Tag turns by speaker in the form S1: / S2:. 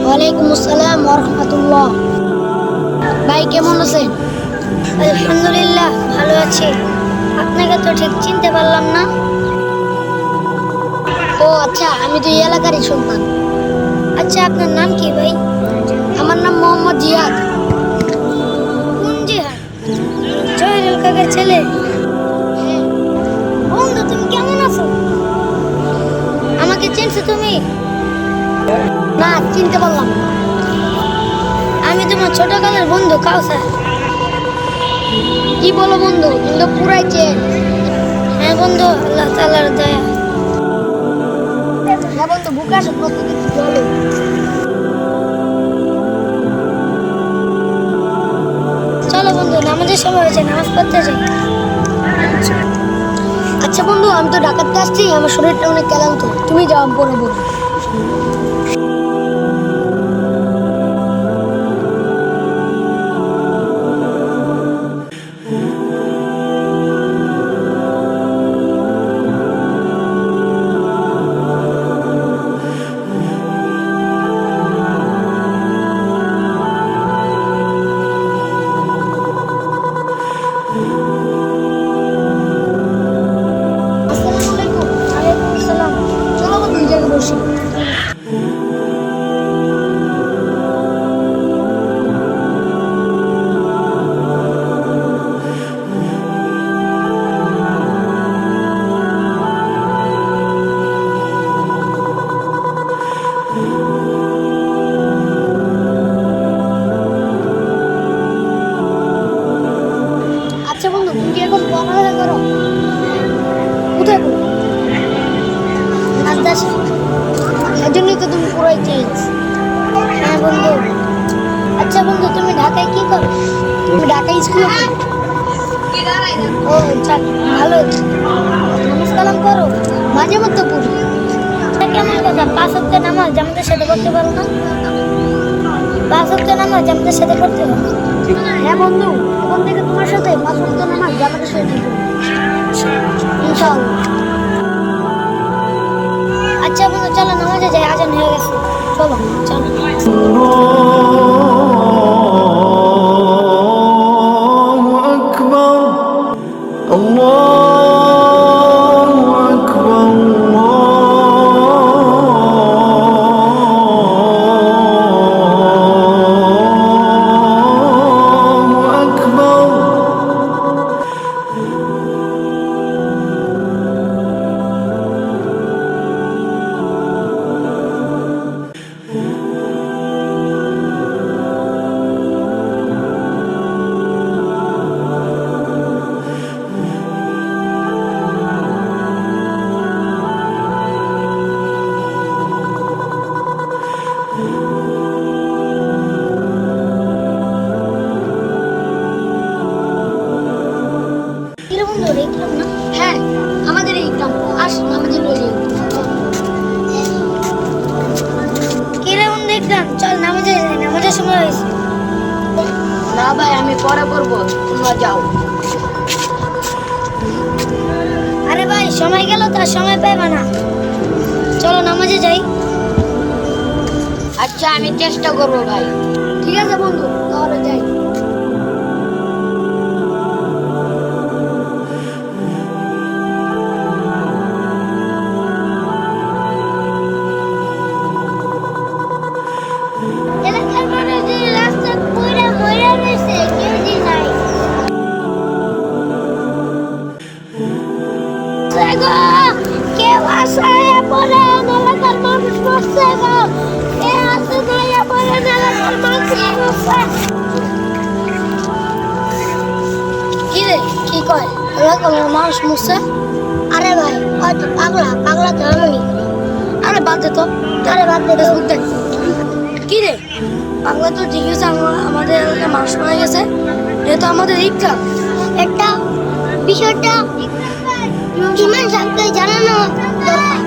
S1: ওয়ালাইকুম আসসালাম ওয়া রাহমাতুল্লাহ। ভাই কেমন আছেন? আলহামদুলিল্লাহ ভালো আছি। আপনাকে তো ঠিক চিনতে পারলাম না। ও আচ্ছা, আমি তো এই এলাকারই সন্তান। আচ্ছা, আপনার নাম কি ভাই? আমার নাম মোহাম্মদ জিহাদ। কোন জিহাদ? জহিরুল কাকার ছেলে? হ্যাঁ। বন্ধু, তুমি কেমন আছো? আমাকে চিনছো তুমি? না, চিনতে পারলাম না। আমি তোমার ছোটকালের বন্ধু কাউসার। কি বলো বন্ধু, তুমি তো পুরাই চেন। হ্যাঁ বন্ধু, আল্লাহ তাআলার দয়া। হ্যাঁ বন্ধু, বুকে আসো, কত কিছু চলো। চলো বন্ধু, নামাজের সময় হয়েছে, নামাজ পড়তে যাই। আচ্ছা বন্ধু, আমি তো ঢাকাতে আসছি, আমার শরীরটা অনেক ক্লান্ত, তুমি যাও, আমি পড়বো। আসসালামু আলাইকুম। ওয়ালাইকুম আসসালাম। চলো বন্ধু, এই জায়গায় বসি। আচ্ছা বন্ধু, তুমি কি এখন পড়ালেখা করো? কোথায় পড়ো? মাদ্রাসা? এই জন্যই তো তুমি পুরাই চেঞ্জ। হ্যাঁ বন্ধু। আচ্ছা বন্ধু, তুমি ঢাকায় কি করো? তুমি ঢাকায় স্কুলে পড়ো? ও যাক, ভালো। নামাজ কালাম করো? মাঝে মধ্যে পড়ি। এটা কেমন কথা, 5 ওয়াক্ত নামাজ জামাতের সাথে পড়তে পারো না? 5 ওয়াক্ত নামাজ জামাতের সাথে পড়তে হবে। হ্যাঁ বন্ধু, এখন থেকে তোমার সাথে 5 ওয়াক্ত নামাজ জামাতের সাথে পড়বো ইনশাআল্লাহ। আচ্ছা বন্ধু, চলো নামাজে যাই, আজান হয়ে গেছে। চলো চলো।
S2: الله أكبر الله أكبر الله أكبر
S1: কিরে বন্ধু, দেখলাম না? হ্যাঁ, আমাদের এই গ্রাম। আস নামাজে লয়ে যাই। কিরে বন্ধু, দেখলাম, চল নামাজে যাই, নামাজের সময় হয়েছে।
S3: না ভাই, আমি পরে করবো, তোমরা যাও।
S1: আরে ভাই, সময় গেল তো আর সময় পাইবা না। চলো নামাজে যাই।
S3: আচ্ছা, আমি চেষ্টা করবো ভাই।
S1: ঠিক আছে বন্ধু, তাহলে যাই। এলাকার মানুষজন রাস্তা পুরো মরে গেছে, কেউ নাই। কেউ আসায় পরে এলাকার মানুষ মরছে গো। কে আসে নাই পরে এলাকার মানুষ মরছে। কি রে, কি কয় এলাকার মানুষ মরছে? আরে ভাই, হয়তো পাগলা, পাগলা তো এমনই করে। আরে বাদ দে তো, আরে বাদ দে, ফেসবুক দেখ। কি রে, বাংলা তো ঠিক আছে, আমাদের এলাকায় মানুষ মারা গেছে, এ তো আমাদের ইচ্ছা। একটা বিষয়টা ইমান সাহেবকে জানানো দরকার।